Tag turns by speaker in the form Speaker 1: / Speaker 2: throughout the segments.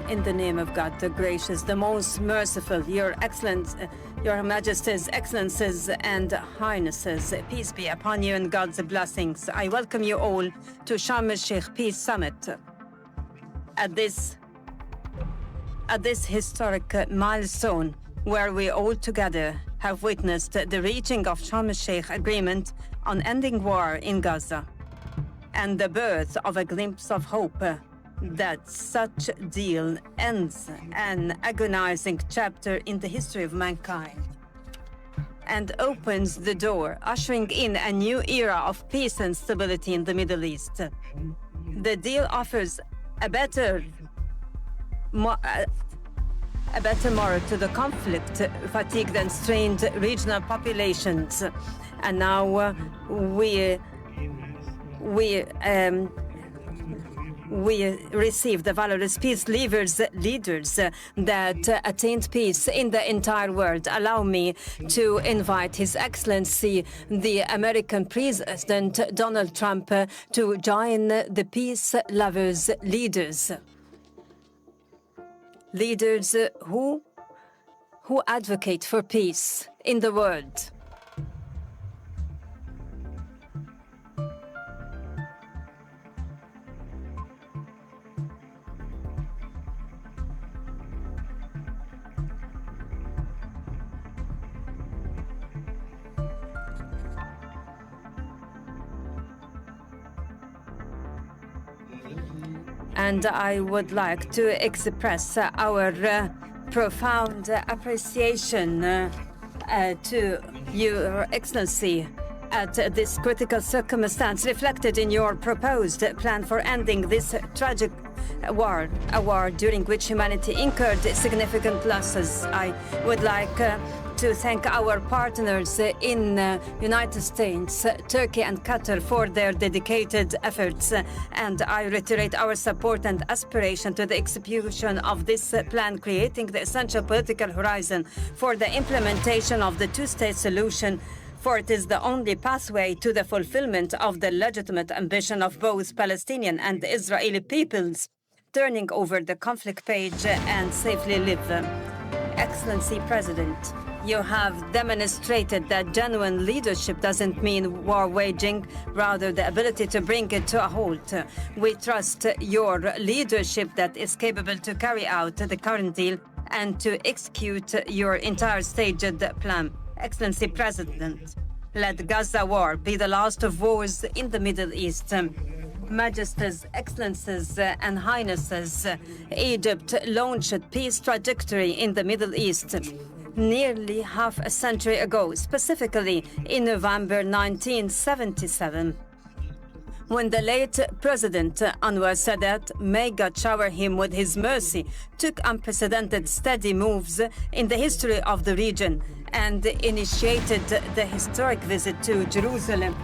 Speaker 1: In the name of God, the gracious, the most merciful, Your Excellence, Your Majesties, Excellencies, and Highnesses, peace be upon you and God's blessings. I welcome you all to Sharm el-Sheikh Peace Summit. At this historic milestone, where we all together have witnessed the reaching of Sharm el-Sheikh agreement on ending war in Gaza, and the birth of a glimpse of hope that such deal ends an agonizing chapter in the history of mankind and opens the door, ushering in a new era of peace and stability in the Middle East. The deal offers a better morrow to the conflict-fatigued and strained regional populations. And now we received the valorous peace leaders that attained peace in the entire world. Allow me to invite His Excellency, the American President Donald Trump, to join the peace lovers leaders who advocate for peace in the world. And I would like to express our profound appreciation to Your Excellency at this critical circumstance reflected in your proposed plan for ending this tragic war, a war during which humanity incurred significant losses. I would like to thank our partners in United States, Turkey and Qatar for their dedicated efforts, and I reiterate our support and aspiration to the execution of this plan, creating the essential political horizon for the implementation of the two-state solution, for it is the only pathway to the fulfillment of the legitimate ambition of both Palestinian and Israeli peoples, turning over the conflict page and safely live. Excellency President, you have demonstrated that genuine leadership doesn't mean war waging, rather the ability to bring it to a halt. We trust your leadership that is capable to carry out the current deal and to execute your entire staged plan. Excellency President, let Gaza war be the last of wars in the Middle East. Majesties, Excellencies, and Highnesses, Egypt launched peace trajectory in the Middle East nearly half a century ago, specifically in November 1977, when the late President Anwar Sadat, may God shower him with his mercy, took unprecedented steady moves in the history of the region and initiated the historic visit to Jerusalem.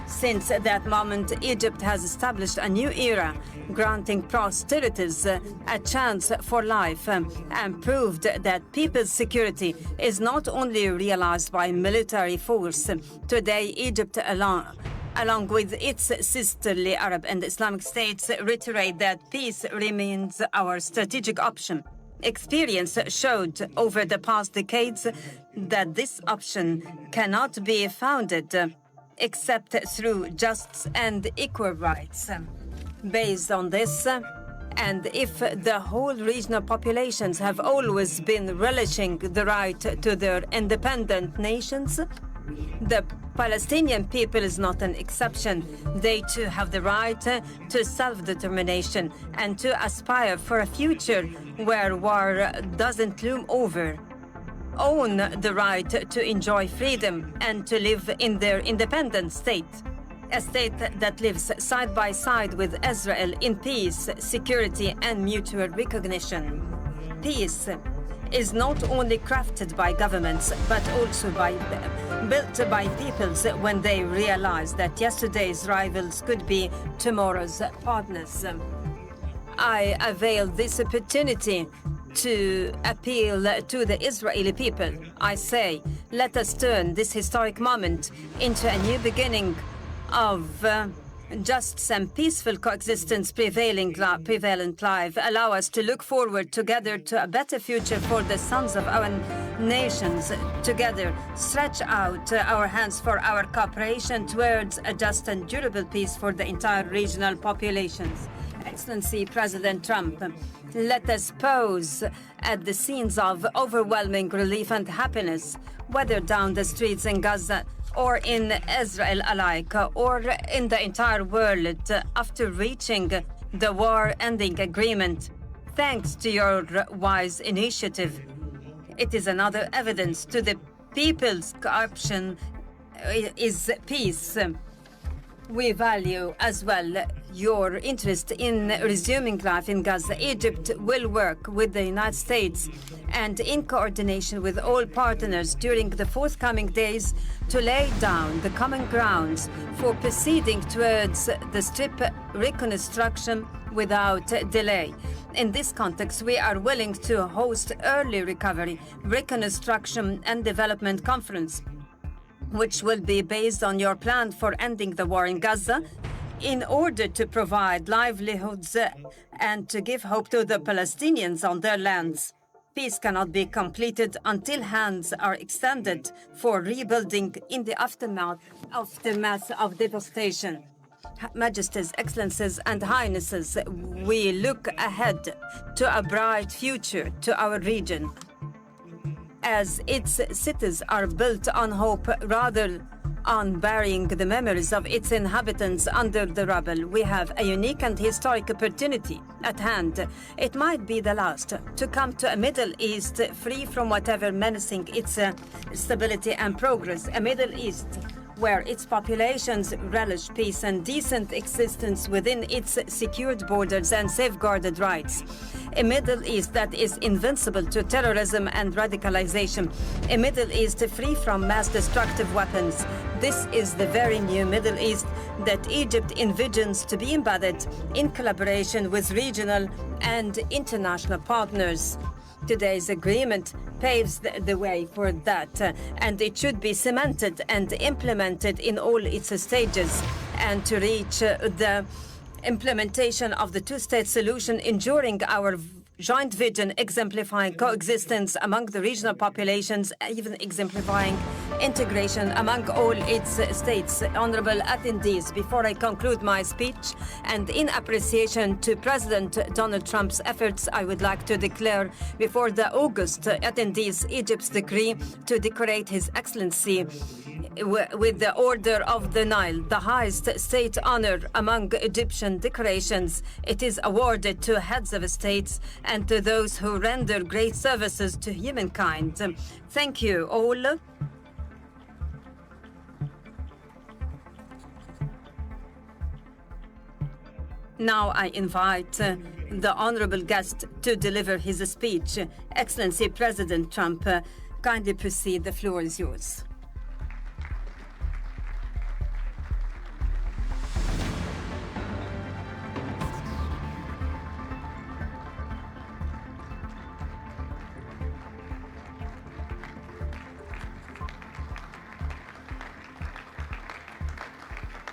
Speaker 1: Since that moment, Egypt has established a new era, granting posterities a chance for life, and proved that people's security is not only realized by military force. Today, Egypt, along with its sisterly Arab and Islamic states, reiterate that peace remains our strategic option. Experience showed over the past decades that this option cannot be founded except through just and equal rights. Based on this, and if the whole regional populations have always been relishing the right to their independent nations, the Palestinian people is not an exception. They too have the right to self-determination and to aspire for a future where war doesn't loom over. Own the right to enjoy freedom and to live in their independent state, a state that lives side by side with Israel in peace, security, and mutual recognition. Peace is not only crafted by governments, but also built by peoples when they realize that yesterday's rivals could be tomorrow's partners. I avail this opportunity to appeal to the Israeli people. I say, let us turn this historic moment into a new beginning of Just and peaceful coexistence prevalent life allow us to look forward together to a better future for the sons of our nations. Together, stretch out our hands for our cooperation towards a just and durable peace for the entire regional populations. Excellency President Trump, let us pause at the scenes of overwhelming relief and happiness, whether down the streets in Gaza or in Israel alike, or in the entire world, after reaching the war-ending agreement. Thanks to your wise initiative. It is another evidence to the people's option is peace. We value as well your interest in resuming life in Gaza. Egypt will work with the United States and in coordination with all partners during the forthcoming days to lay down the common grounds for proceeding towards the Strip reconstruction without delay. In this context, we are willing to host early recovery, reconstruction and development conference, which will be based on your plan for ending the war in Gaza, in order to provide livelihoods and to give hope to the Palestinians on their lands. Peace cannot be completed until hands are extended for rebuilding in the aftermath of devastation. Majesties, Excellencies, and Highnesses, we look ahead to a bright future to our region, as its cities are built on hope rather on burying the memories of its inhabitants under the rubble. We have a unique and historic opportunity at hand. It might be the last to come to a Middle East free from whatever menacing its stability and progress. A Middle East where its populations relish peace and decent existence within its secured borders and safeguarded rights. A Middle East that is invincible to terrorism and radicalization. A Middle East free from mass destructive weapons. This is the very new Middle East that Egypt envisions to be embedded in collaboration with regional and international partners. Today's agreement paves the way for that, and it should be cemented and implemented in all its stages, and to reach the implementation of the two-state solution, ensuring our joint vision, exemplifying coexistence among the regional populations, even exemplifying integration among all its states. Honorable attendees, before I conclude my speech, and in appreciation to President Donald Trump's efforts, I would like to declare before the August attendees Egypt's decree to decorate His Excellency with the Order of the Nile, the highest state honor among Egyptian decorations. It is awarded to heads of states and to those who render great services to humankind. Thank you all. Now I invite the honorable guest to deliver his speech. Excellency President Trump, kindly proceed. The floor is yours.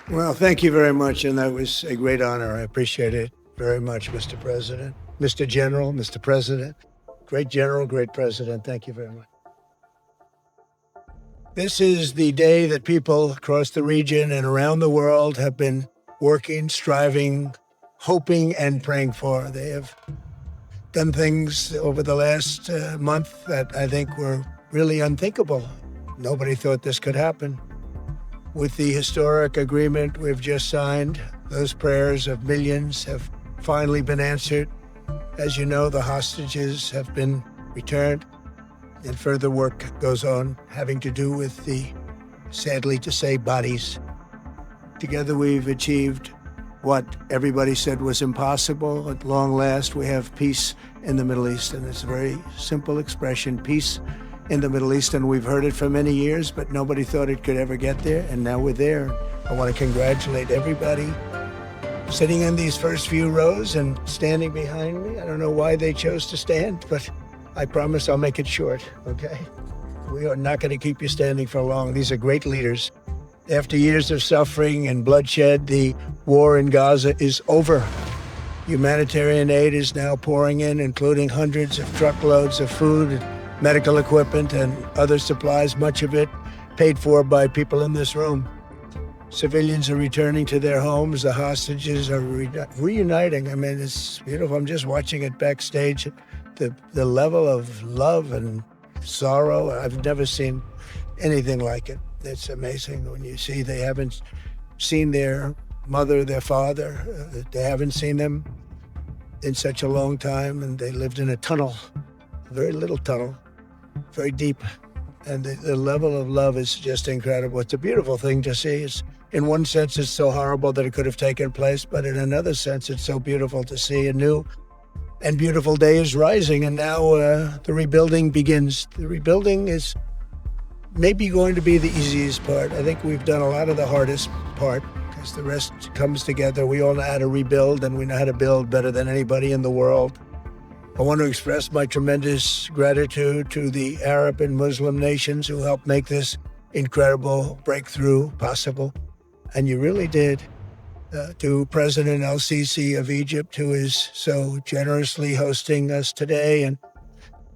Speaker 2: Well, thank you very much, and that was a great honor. I appreciate it very much, Mr. President, Mr. General, Mr. President. Great General, great President. Thank you very much. This is the day that people across the region and around the world have been working, striving, hoping, and praying for. They have done things over the last month that I think were really unthinkable. Nobody thought this could happen. With the historic agreement we've just signed, those prayers of millions have finally been answered. As you know, the hostages have been returned, and further work goes on having to do with the, sadly to say, bodies. Together we've achieved what everybody said was impossible. At long last, we have peace in the Middle East, and it's a very simple expression, peace in the Middle East, and we've heard it for many years, but nobody thought it could ever get there, and now we're there. I want to congratulate everybody sitting in these first few rows and standing behind me. I don't know why they chose to stand, but I promise I'll make it short, okay? We are not going to keep you standing for long. These are great leaders. After years of suffering and bloodshed, the war in Gaza is over. Humanitarian aid is now pouring in, including hundreds of truckloads of food, medical equipment, and other supplies, much of it paid for by people in this room. Civilians are returning to their homes. The hostages are reuniting. I mean, it's beautiful. I'm just watching it backstage. The level of love and sorrow, I've never seen anything like it. It's amazing when you see they haven't seen their mother, their father. They haven't seen them in such a long time, and they lived in a tunnel, a very little tunnel, very deep. And the level of love is just incredible. It's a beautiful thing to see. In one sense, it's so horrible that it could have taken place, but in another sense, it's so beautiful to see a new and beautiful day is rising, and now the rebuilding begins. The rebuilding is maybe going to be the easiest part. I think we've done a lot of the hardest part because the rest comes together. We all know how to rebuild, and we know how to build better than anybody in the world. I want to express my tremendous gratitude to the Arab and Muslim nations who helped make this incredible breakthrough possible. And you really did. To President El-Sisi of Egypt, who is so generously hosting us today. And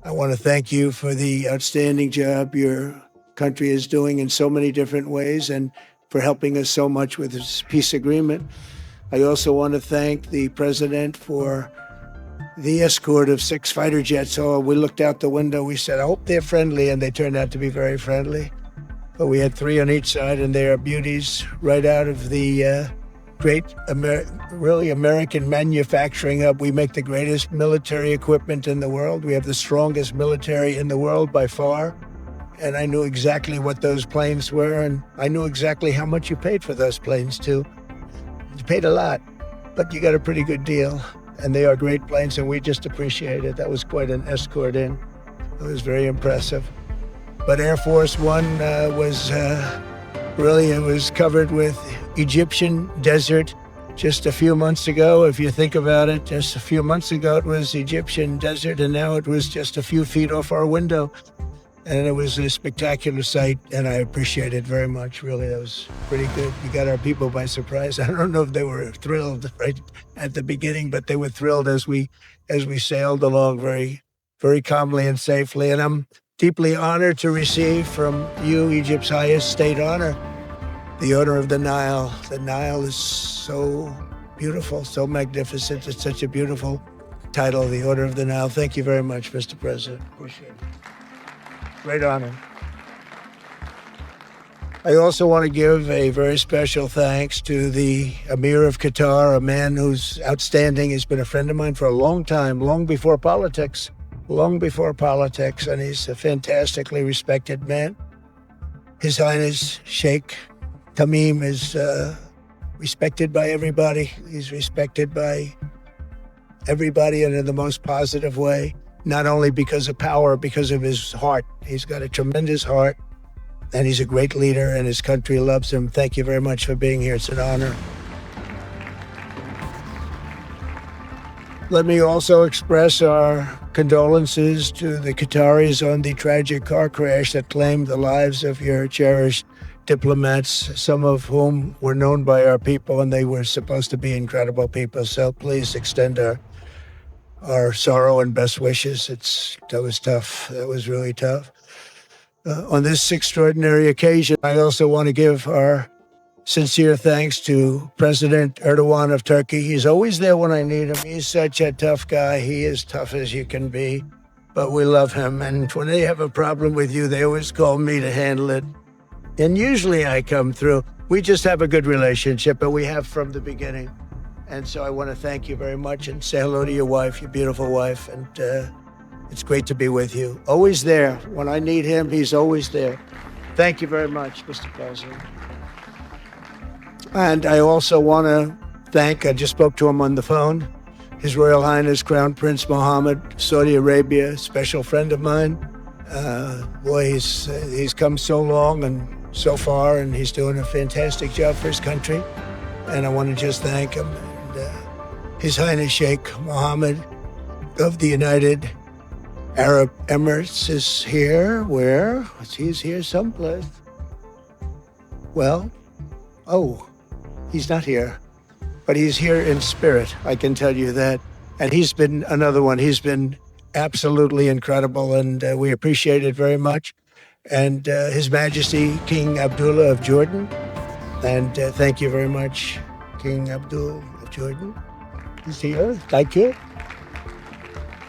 Speaker 2: I want to thank you for the outstanding job your country is doing in so many different ways and for helping us so much with this peace agreement. I also want to thank the president for the escort of 6 fighter jets. Oh, we looked out the window. We said, I hope they're friendly, and they turned out to be very friendly. But we had 3 on each side, and they are beauties right out of the great, really American manufacturing hub. We make the greatest military equipment in the world. We have the strongest military in the world by far. And I knew exactly what those planes were, and I knew exactly how much you paid for those planes, too. You paid a lot, but you got a pretty good deal. And they are great planes, and we just appreciate it. That was quite an escort in. It was very impressive. But Air Force One was it was covered with Egyptian desert just a few months ago. If you think about it, just a few months ago, it was Egyptian desert, and now it was just a few feet off our window. And it was a spectacular sight, and I appreciate it very much. Really, that was pretty good. You got our people by surprise. I don't know if they were thrilled right at the beginning, but they were thrilled as we sailed along very, very calmly and safely. And I'm deeply honored to receive from you Egypt's highest state honor, the Order of the Nile. The Nile is so beautiful, so magnificent. It's such a beautiful title, the Order of the Nile. Thank you very much, Mr. President. Appreciate it. Great honor. I also want to give a very special thanks to the Emir of Qatar, a man who's outstanding. He's been a friend of mine for a long time, long before politics, and he's a fantastically respected man. His Highness Sheikh Tamim is respected by everybody. He's respected by everybody and in the most positive way. Not only because of power, because of his heart. He's got a tremendous heart, and he's a great leader, and his country loves him. Thank you very much for being here. It's an honor. Let me also express our condolences to the Qataris on the tragic car crash that claimed the lives of your cherished diplomats, some of whom were known by our people, and they were supposed to be incredible people. So please extend our sorrow and best wishes. That was tough. That was really tough. On this extraordinary occasion, I also want to give our sincere thanks to President Erdogan of Turkey. He's always there when I need him. He's such a tough guy. He is tough as you can be, but we love him. And when they have a problem with you, they always call me to handle it. And usually I come through. We just have a good relationship, but we have from the beginning. And so I want to thank you very much and say hello to your wife, your beautiful wife. And it's great to be with you. Always there. When I need him, he's always there. Thank you very much, Mr. President. And I also want to I just spoke to him on the phone, His Royal Highness Crown Prince Mohammed, Saudi Arabia, a special friend of mine. He's come so long and so far, and he's doing a fantastic job for his country. And I want to just thank him. His Highness Sheikh Mohammed of the United Arab Emirates is here. Where? He's here someplace. Well, oh, he's not here, but he's here in spirit. I can tell you that. And he's been another one. He's been absolutely incredible, and we appreciate it very much. And His Majesty King Abdullah of Jordan. And thank you very much, King Abdul of Jordan. He's here. Thank you.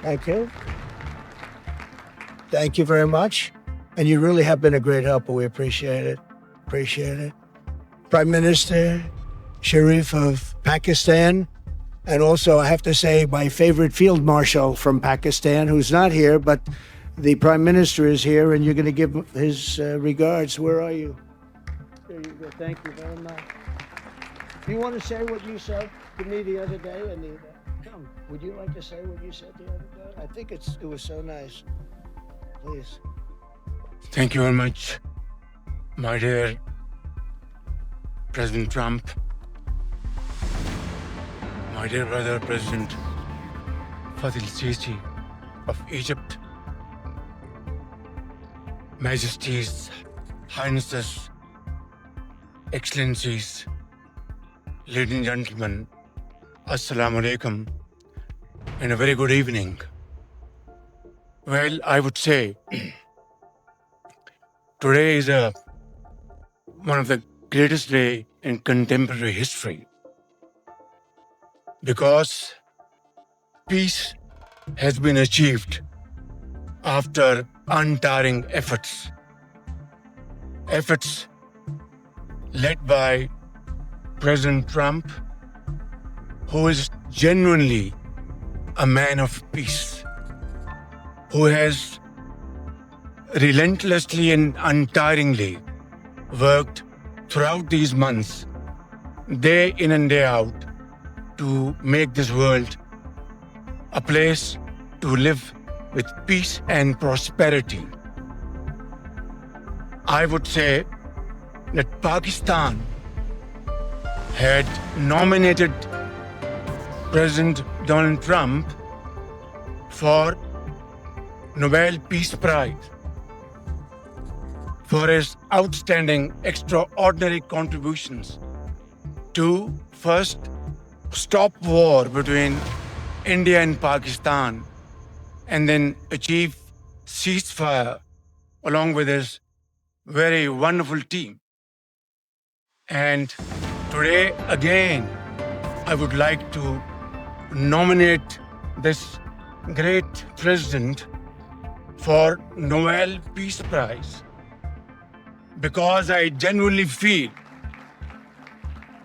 Speaker 2: Thank you. Thank you very much. And you really have been a great helper. We appreciate it. Appreciate it. Prime Minister Sharif of Pakistan. And also, I have to say, my favorite field marshal from Pakistan, who's not here, but the Prime Minister is here, and you're going to give his regards. Where are you? There you go. Thank you very much. Do you want to say what you said to me the other day? Come, would you like to say what you said the other day? I think it was so nice. Please.
Speaker 3: Thank you very much, my dear President Trump, my dear brother President Fathi al-Sisi of Egypt, Majesties, Highnesses, Excellencies, ladies and gentlemen, Assalamu alaikum, and a very good evening. Well, I would say today is one of the greatest days in contemporary history, because peace has been achieved after untiring efforts led by President Trump, who is genuinely a man of peace, who has relentlessly and untiringly worked throughout these months, day in and day out, to make this world a place to live with peace and prosperity. I would say that Pakistan had nominated President Donald Trump for Nobel Peace Prize for his outstanding, extraordinary contributions to first stop war between India and Pakistan, and then achieve ceasefire along with his very wonderful team. And today, again, I would like to nominate this great president for Nobel Peace Prize, because I genuinely feel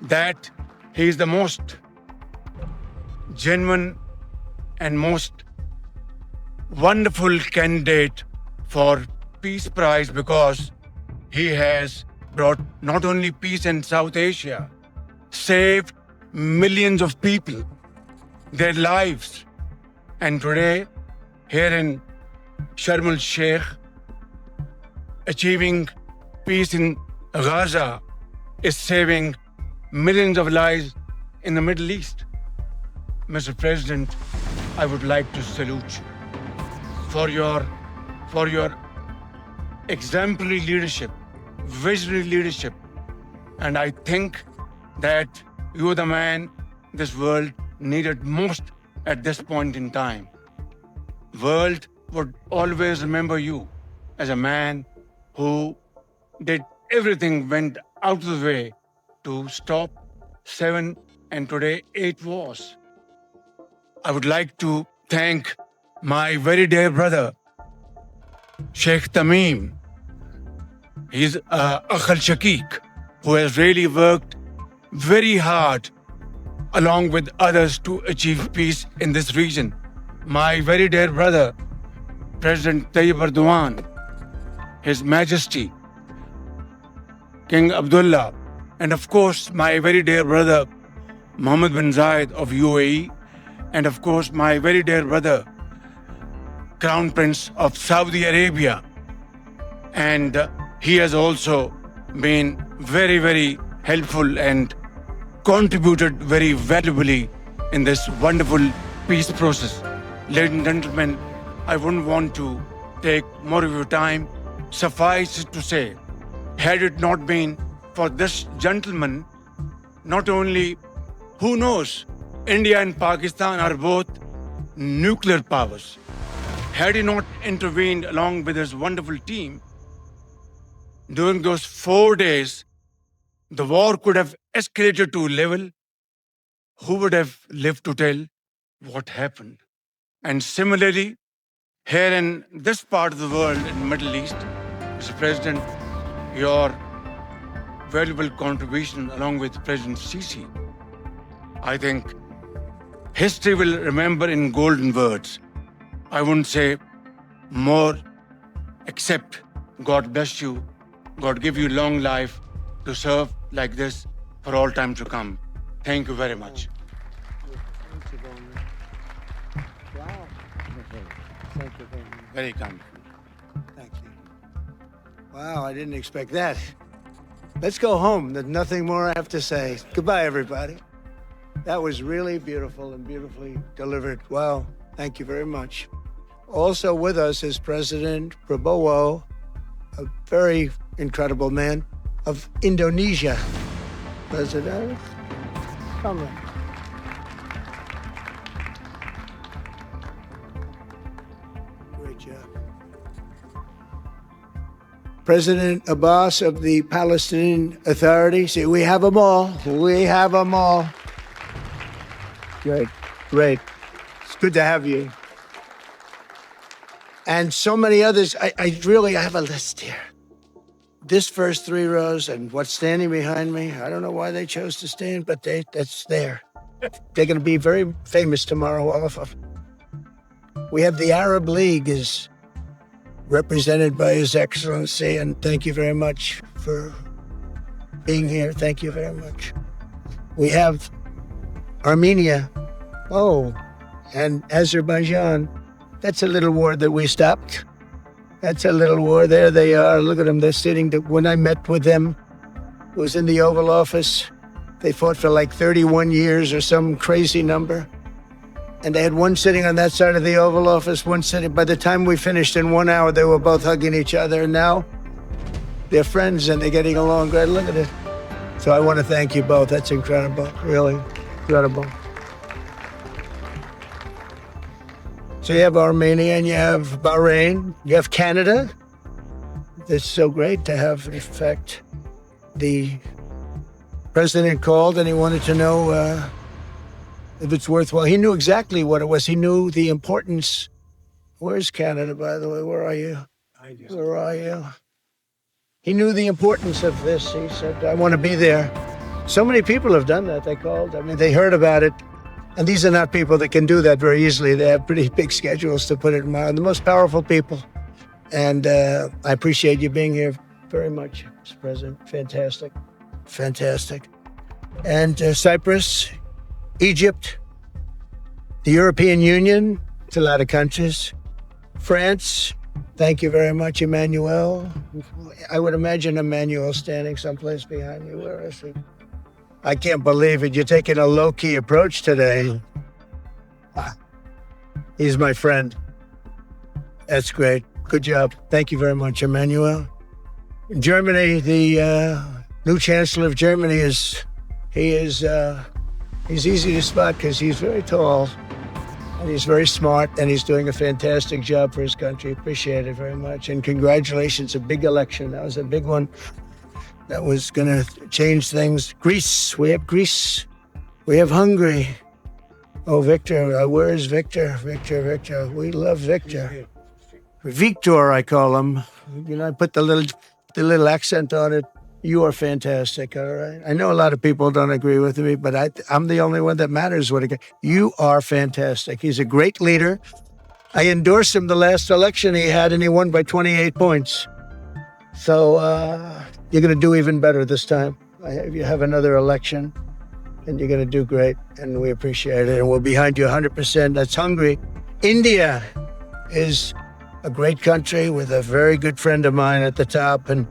Speaker 3: that he is the most genuine and most wonderful candidate for Peace Prize, because he has brought not only peace in South Asia, saved millions of people, their lives, and today here in Sharm el-Sheikh, achieving peace in Gaza is saving millions of lives in the Middle East. Mr. President, I would like to salute you for your exemplary leadership, visionary leadership, and I think that you are the man this world needed most at this point in time. World would always remember you as a man who did everything, went out of the way to stop 7 and today 8 wars. I would like to thank my very dear brother, Sheikh Tamim. He's Akh al-Shaqiq, who has really worked very hard along with others to achieve peace in this region. My very dear brother, President Tayyip Erdogan, His Majesty, King Abdullah, and of course my very dear brother, Mohammed bin Zayed of UAE, and of course my very dear brother, Crown Prince of Saudi Arabia. And he has also been very, very helpful and contributed very valuably in this wonderful peace process. Ladies and gentlemen, I wouldn't want to take more of your time. Suffice it to say, had it not been for this gentleman, not only, who knows, India and Pakistan are both nuclear powers. Had he not intervened along with his wonderful team, during those 4 days, the war could have escalated to a level. Who would have lived to tell what happened? And similarly, here in this part of the world, in the Middle East, Mr. President, your valuable contribution along with President Sisi, I think history will remember in golden words. I wouldn't say more, except God bless you, God give you long life to serve like this for all time to come. Thank you very much.
Speaker 2: Wow. Thank you very much.
Speaker 3: Very kind.
Speaker 2: Thank you. Wow, I didn't expect that. Let's go home. There's nothing more I have to say. Goodbye, everybody. That was really beautiful and beautifully delivered. Wow, thank you very much. Also with us is President Prabowo, a very incredible man of Indonesia. President, come on. Great job. President Abbas of the Palestinian Authority. See, we have them all. We have them all. Great, great. It's good to have you. And so many others. I have a list here. This first 3 rows and what's standing behind me, I don't know why they chose to stand, but that's there. They're going to be very famous tomorrow, all of them. We have the Arab League is represented by His Excellency, and thank you very much for being here. Thank you very much. We have Armenia, and Azerbaijan. That's a little war that we stopped. That's a little war. There they are. Look at them. They're sitting. When I met with them, it was in the Oval Office. They fought for like 31 years or some crazy number. And they had one sitting on that side of the Oval Office, one sitting. By the time we finished in 1 hour, they were both hugging each other. And now they're friends and they're getting along great. Look at it. So I want to thank you both. That's incredible. Really incredible. So you have Armenia and you have Bahrain, you have Canada. It's so great to have, in fact, the president called and he wanted to know if it's worthwhile. He knew exactly what it was. He knew the importance. Where's Canada, by the way? Where are you? Where are you? He knew the importance of this. He said, I want to be there. So many people have done that. They called. I mean, they heard about it. And these are not people that can do that very easily. They have pretty big schedules, to put it in mind. The most powerful people. And I appreciate you being here very much, Mr. President. Fantastic. Fantastic. And Cyprus, Egypt, the European Union, it's a lot of countries. France, thank you very much, Emmanuel. I would imagine Emmanuel standing someplace behind you. Where is he? I can't believe it. You're taking a low-key approach today. He's my friend. That's great. Good job. Thank you very much, Emmanuel. Germany, the new Chancellor of Germany he's easy to spot because he's very tall and he's very smart and he's doing a fantastic job for his country. Appreciate it very much. And congratulations, a big election. That was a big one. That was going to change things. Greece, we have Greece. We have Hungary. Oh, Victor, where is Victor? Victor. We love Victor. Victor, I call him. You know, I put the little accent on it. You are fantastic, all right? I know a lot of people don't agree with me, but I'm the only one that matters. You are fantastic. He's a great leader. I endorsed him the last election he had, and he won by 28 points. So you're going to do even better this time. You have another election, and you're going to do great, and we appreciate it, and we're behind you 100%. That's Hungary. India is a great country with a very good friend of mine at the top, and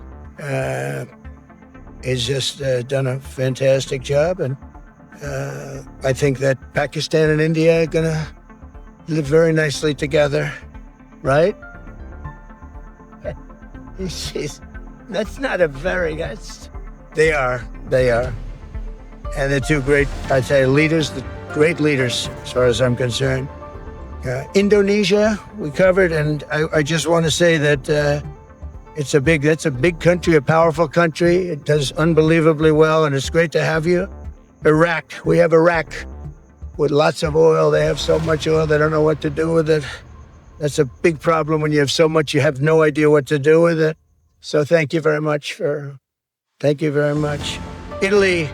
Speaker 2: he's just done a fantastic job. And I think that Pakistan and India are going to live very nicely together, right? That's not a very, They are. They are. And they're two great, I'd say, leaders, great leaders, as far as I'm concerned. Indonesia, we covered, and I just want to say that that's a big country, a powerful country. It does unbelievably well, and it's great to have you. Iraq, we have Iraq with lots of oil. They have so much oil, they don't know what to do with it. That's a big problem when you have so much, you have no idea what to do with it. So thank you very much. Italy,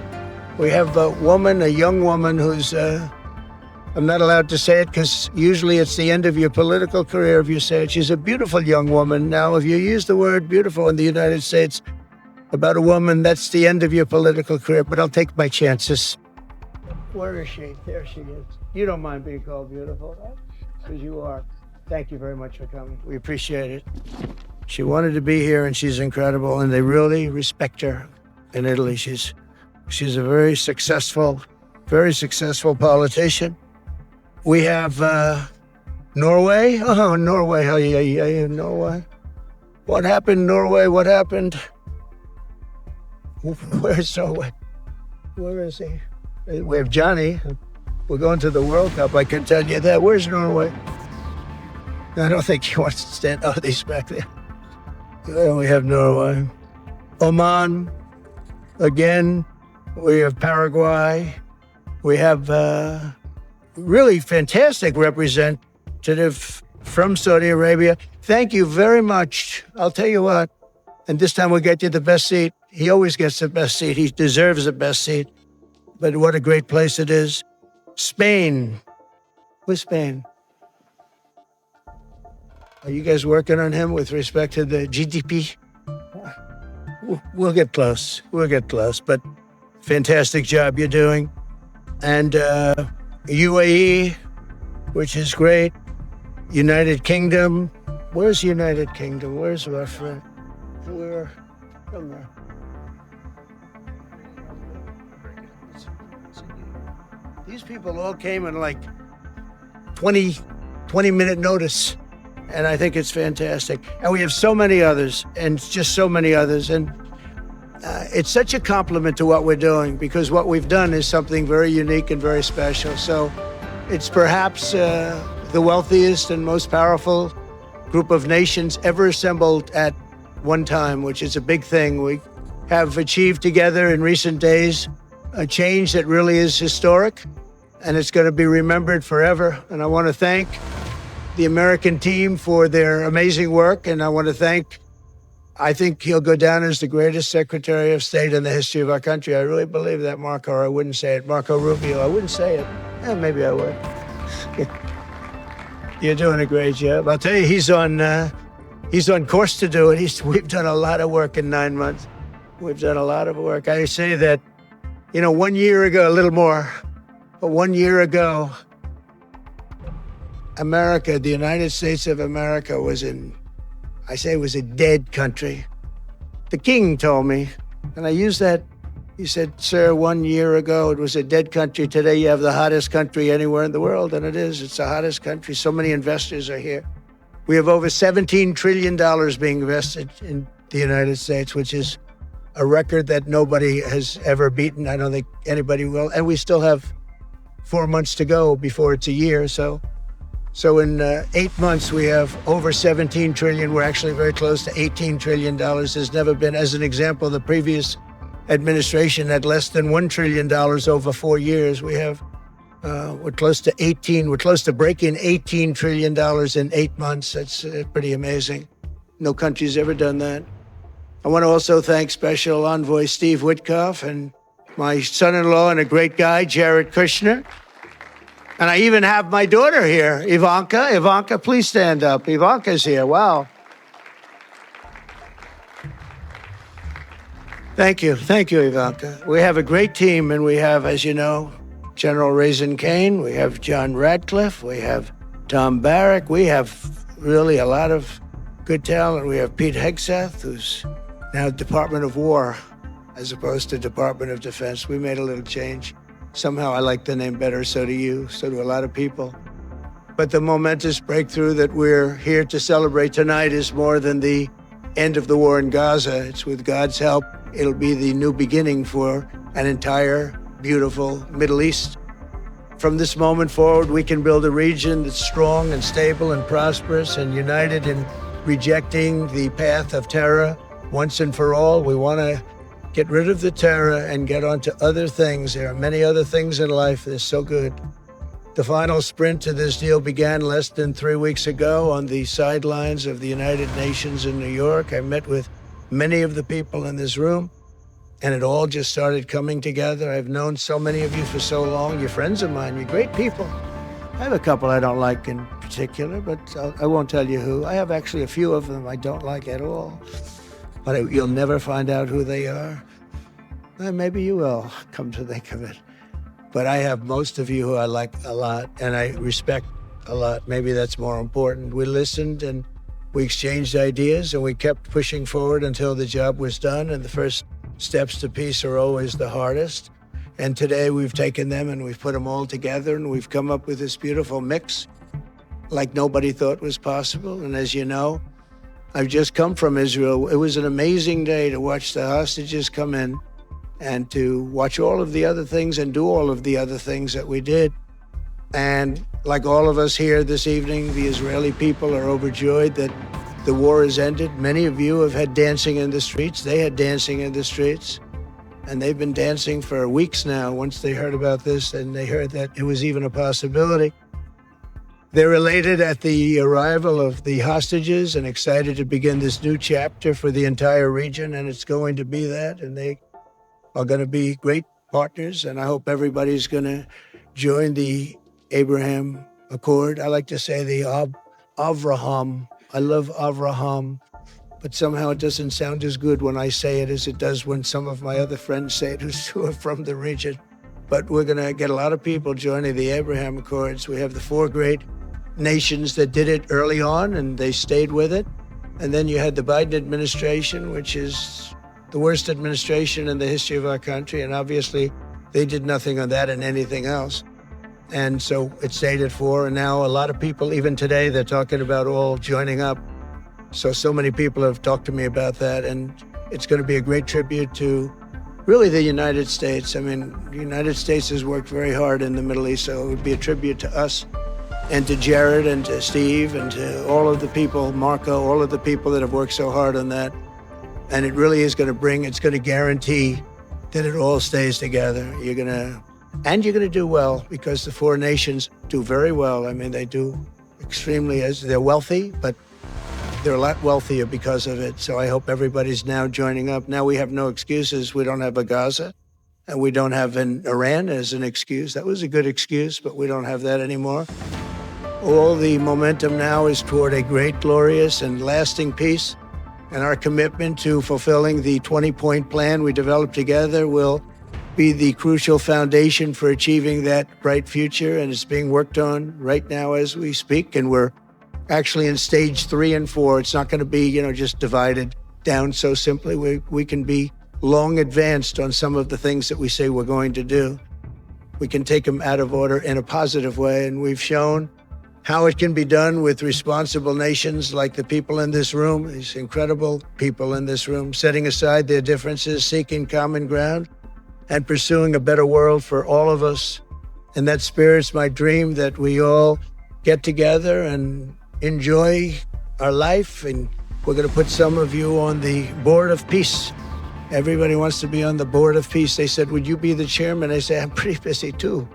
Speaker 2: we have a young woman who's, I'm not allowed to say it because usually it's the end of your political career if you say it. She's a beautiful young woman. Now, if you use the word beautiful in the United States about a woman, that's the end of your political career, but I'll take my chances. Where is she? There she is. You don't mind being called beautiful, right? Because you are. Thank you very much for coming. We appreciate it. She wanted to be here, and she's incredible, and they really respect her in Italy. She's a very successful politician. We have Norway. Oh, Norway. Norway. What happened, Norway? What happened? Where's Norway? Where is he? We have Johnny. We're going to the World Cup, I can tell you that. Where's Norway? I don't think he wants to stand. Oh, he's back there. We have Norway. Oman. Again, we have Paraguay. We have really fantastic representative from Saudi Arabia. Thank you very much. I'll tell you what, and this time we'll get you the best seat. He always gets the best seat. He deserves the best seat. But what a great place it is. Spain. Where's Spain? Are you guys working on him with respect to the GDP? We'll get close. But fantastic job you're doing. And UAE, which is great. United Kingdom. Where's United Kingdom? Where's our friend? Where? Come there. These people all came in like 20-minute notice. And I think it's fantastic. And we have so many others, and just so many others. And it's such a compliment to what we're doing, because what we've done is something very unique and very special. So it's perhaps the wealthiest and most powerful group of nations ever assembled at one time, which is a big thing. We have achieved together in recent days a change that really is historic, and it's going to be remembered forever. And I want to thank the American team for their amazing work, and I think he'll go down as the greatest Secretary of State in the history of our country. I really believe that, Marco, or I wouldn't say it. Marco Rubio, I wouldn't say it. Maybe I would. You're doing a great job. I'll tell you, he's on course to do it. We've done a lot of work in 9 months. We've done a lot of work. I say that, 1 year ago, a little more, but 1 year ago, America, the United States of America was a dead country. The king told me, and I used that, he said, sir, 1 year ago it was a dead country. Today you have the hottest country anywhere in the world, and it's the hottest country. So many investors are here. We have over $17 trillion being invested in the United States, which is a record that nobody has ever beaten. I don't think anybody will. And we still have 4 months to go before it's a year, So in 8 months, we have over 17 trillion. We're actually very close to $18 trillion. There's never been, as an example, the previous administration had less than $1 trillion over 4 years. We're close to breaking $18 trillion in 8 months. That's pretty amazing. No country's ever done that. I want to also thank Special Envoy Steve Witkoff and my son-in-law and a great guy, Jared Kushner. And I even have my daughter here, Ivanka. Ivanka, please stand up. Ivanka's here. Wow. Thank you, Ivanka. We have a great team, and we have, as you know, General Raisin Kane. We have John Radcliffe. We have Tom Barrack. We have really a lot of good talent. We have Pete Hegseth, who's now Department of War as opposed to Department of Defense. We made a little change. Somehow I like the name better, so do you, so do a lot of people. But the momentous breakthrough that we're here to celebrate tonight is more than the end of the war in Gaza. It's with God's help it'll be the new beginning for an entire beautiful Middle East. From this moment forward, we can build a region that's strong and stable and prosperous and united in rejecting the path of terror once and for all. We want to get rid of the terror and get on to other things. There are many other things in life that are so good. The final sprint to this deal began less than 3 weeks ago on the sidelines of the United Nations in New York. I met with many of the people in this room, and it all just started coming together. I've known so many of you for so long. You're friends of mine. You're great people. I have a couple I don't like in particular, but I won't tell you who. I have actually a few of them I don't like at all, but you'll never find out who they are. Well, maybe you will, come to think of it. But I have most of you who I like a lot and I respect a lot. Maybe that's more important. We listened and we exchanged ideas and we kept pushing forward until the job was done. And the first steps to peace are always the hardest. And today we've taken them and we've put them all together and we've come up with this beautiful mix like nobody thought was possible. And as you know, I've just come from Israel. It was an amazing day to watch the hostages come in and to watch all of the other things and do all of the other things that we did. And like all of us here this evening, the Israeli people are overjoyed that the war has ended. Many of you have had dancing in the streets. They had dancing in the streets. And they've been dancing for weeks now once they heard about this and they heard that it was even a possibility. They're elated at the arrival of the hostages and excited to begin this new chapter for the entire region, and it's going to be that. And they are going to be great partners, and I hope everybody's going to join the Abraham Accord. I like to say the Avraham. I love Avraham, but somehow it doesn't sound as good when I say it as it does when some of my other friends say it who are from the region. But we're going to get a lot of people joining the Abraham Accords. We have the 4 great nations that did it early on, and they stayed with it. And then you had the Biden administration, which is the worst administration in the history of our country, and obviously they did nothing on that and anything else. And so it stayed at 4, and now a lot of people, even today, they're talking about all joining up. So many people have talked to me about that, and it's going to be a great tribute to really the United States. I mean, the United States has worked very hard in the Middle East, so it would be a tribute to us and to Jared and to Steve and to all of the people, Marco, all of the people that have worked so hard on that. And it really is going to it's going to guarantee that it all stays together. You're going to do well because the 4 nations do very well. I mean, they do extremely, as they're wealthy, but they're a lot wealthier because of it. So I hope everybody's now joining up. Now we have no excuses. We don't have a Gaza and we don't have an Iran as an excuse. That was a good excuse, but we don't have that anymore. All the momentum now is toward a great, glorious, and lasting peace. And our commitment to fulfilling the 20-point plan we developed together will be the crucial foundation for achieving that bright future. And it's being worked on right now as we speak. And we're actually in stage 3 and 4. It's not going to be, just divided down so simply. We can be long advanced on some of the things that we say we're going to do. We can take them out of order in a positive way. And we've shown how it can be done with responsible nations like the people in this room, these incredible people in this room, setting aside their differences, seeking common ground, and pursuing a better world for all of us. And that spirit's my dream, that we all get together and enjoy our life. And we're going to put some of you on the Board of Peace. Everybody wants to be on the Board of Peace. They said, would you be the chairman? I say, I'm pretty busy too.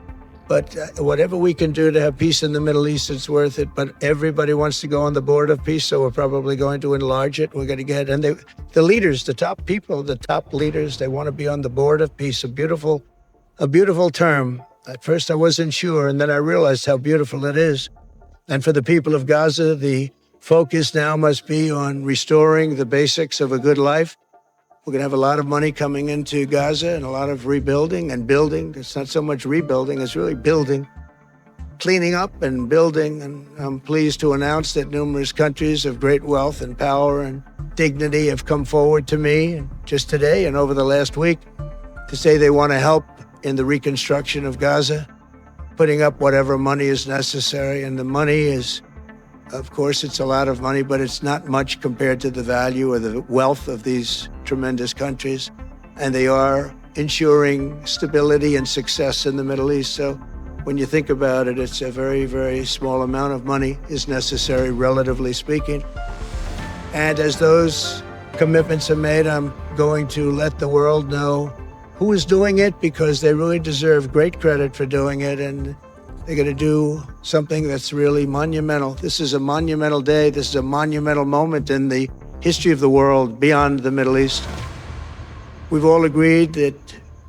Speaker 2: But whatever we can do to have peace in the Middle East, it's worth it. But everybody wants to go on the Board of Peace, so we're probably going to enlarge it. We're going to get, and the leaders, the top people, the top leaders, they want to be on the Board of Peace. A beautiful term. At first I wasn't sure, and then I realized how beautiful it is. And for the people of Gaza, the focus now must be on restoring the basics of a good life. We're going to have a lot of money coming into Gaza and a lot of rebuilding and building. It's not so much rebuilding, it's really building, cleaning up and building. And I'm pleased to announce that numerous countries of great wealth and power and dignity have come forward to me just today and over the last week to say they want to help in the reconstruction of Gaza, putting up whatever money is necessary. And the money is, of course, it's a lot of money, but it's not much compared to the value or the wealth of these tremendous countries. and they are ensuring stability and success in the Middle East. So when you think about it, it's a very, very small amount of money is necessary, relatively speaking. And as those commitments are made, I'm going to let the world know who is doing it, because they really deserve great credit for doing it, and they're going to do something that's really monumental. This is a monumental day. This is a monumental moment in the history of the world beyond the Middle East. We've all agreed that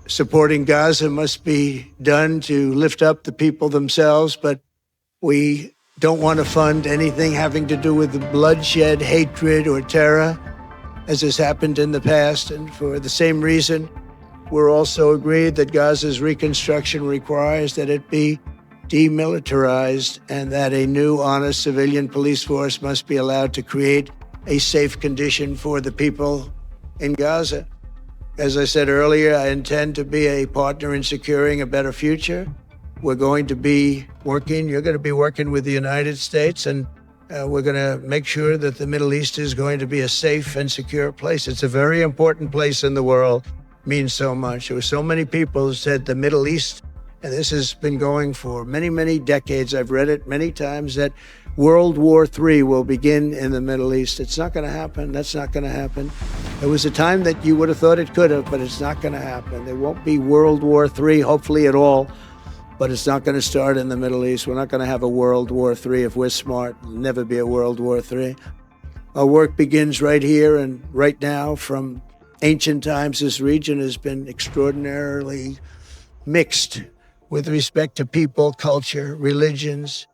Speaker 2: supporting Gaza must be done to lift up the people themselves, but we don't want to fund anything having to do with bloodshed, hatred, or terror, as has happened in the past. And for the same reason, we're also agreed that Gaza's reconstruction requires that it be demilitarized and that a new, honest civilian police force must be allowed to create a safe condition for the people in Gaza. As I said earlier, I intend to be a partner in securing a better future. We're going to be working, you're going to be working with the United States, and we're going to make sure that the Middle East is going to be a safe and secure place. It's a very important place in the world. Means so much. There were so many people who said the Middle East, and this has been going for many, many decades. I've read it many times, that World War III will begin in the Middle East. It's not going to happen. That's not going to happen. There was a time that you would have thought it could have, but it's not going to happen. There won't be World War III, hopefully at all, but it's not going to start in the Middle East. We're not going to have a World War III if we're smart. There'll never be a World War III. Our work begins right here and right now. From ancient times, this region has been extraordinarily mixed with respect to people, culture, religions,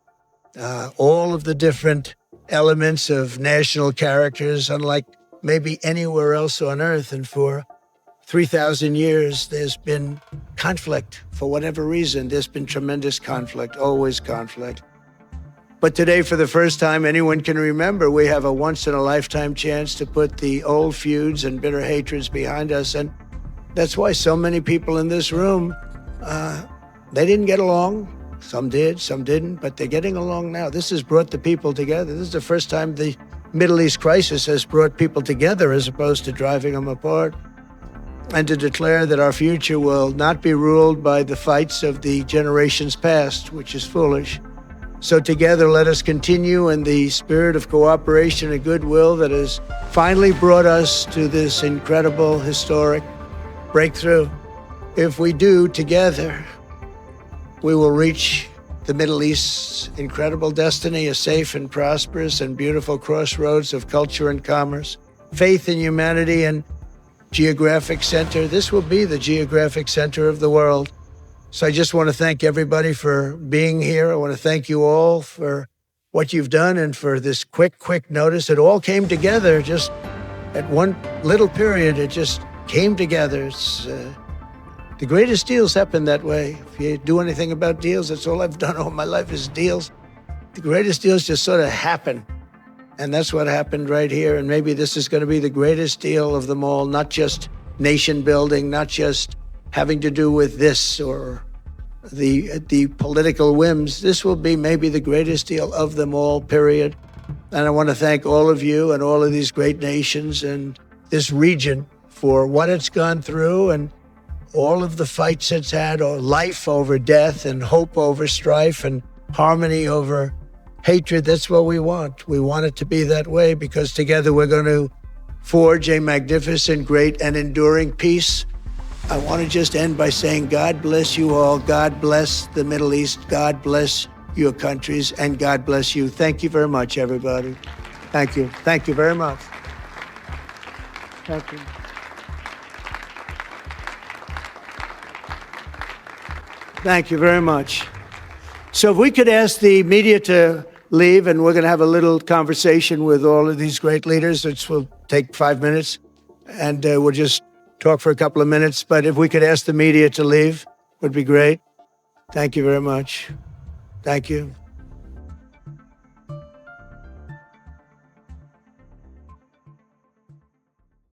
Speaker 2: all of the different elements of national characters, unlike maybe anywhere else on earth. And for 3,000 years, there's been conflict. For whatever reason, there's been tremendous conflict, always conflict. But today, for the first time anyone can remember, we have a once-in-a-lifetime chance to put the old feuds and bitter hatreds behind us. And that's why so many people in this room, they didn't get along. Some did, some didn't, but they're getting along now. This has brought the people together. This is the first time the Middle East crisis has brought people together as opposed to driving them apart. And to declare that our future will not be ruled by the fights of the generations past, which is foolish. So together, let us continue in the spirit of cooperation and goodwill that has finally brought us to this incredible, historic breakthrough. If we do, together, we will reach the Middle East's incredible destiny, a safe and prosperous and beautiful crossroads of culture and commerce, faith in humanity and geographic center. This will be the geographic center of the world. So I just want to thank everybody for being here. I want to thank you all for what you've done and for this quick notice. It all came together just at one little period. It just came together. It's, the greatest deals happen that way. If you do anything about deals, that's all I've done all my life is deals. The greatest deals just sort of happen. And that's what happened right here. And maybe this is going to be the greatest deal of them all, not just nation building, not just having to do with this or the political whims. This will be maybe the greatest deal of them all, period. And I want to thank all of you and all of these great nations and this region for what it's gone through and all of the fights it's had, or life over death and hope over strife and harmony over hatred. That's what we want. We want it to be that way because together we're going to forge a magnificent, great, and enduring peace. I want to just end by saying, God bless you all. God bless the Middle East. God bless your countries, and God bless you. Thank you very much, everybody. Thank you. Thank you very much. Thank you. Thank you very much. So if we could ask the media to leave, and we're going to have a little conversation with all of these great leaders, which will take 5 minutes, and we'll just talk for a couple of minutes. But if we could ask the media to leave, would be great. Thank you very much. Thank you.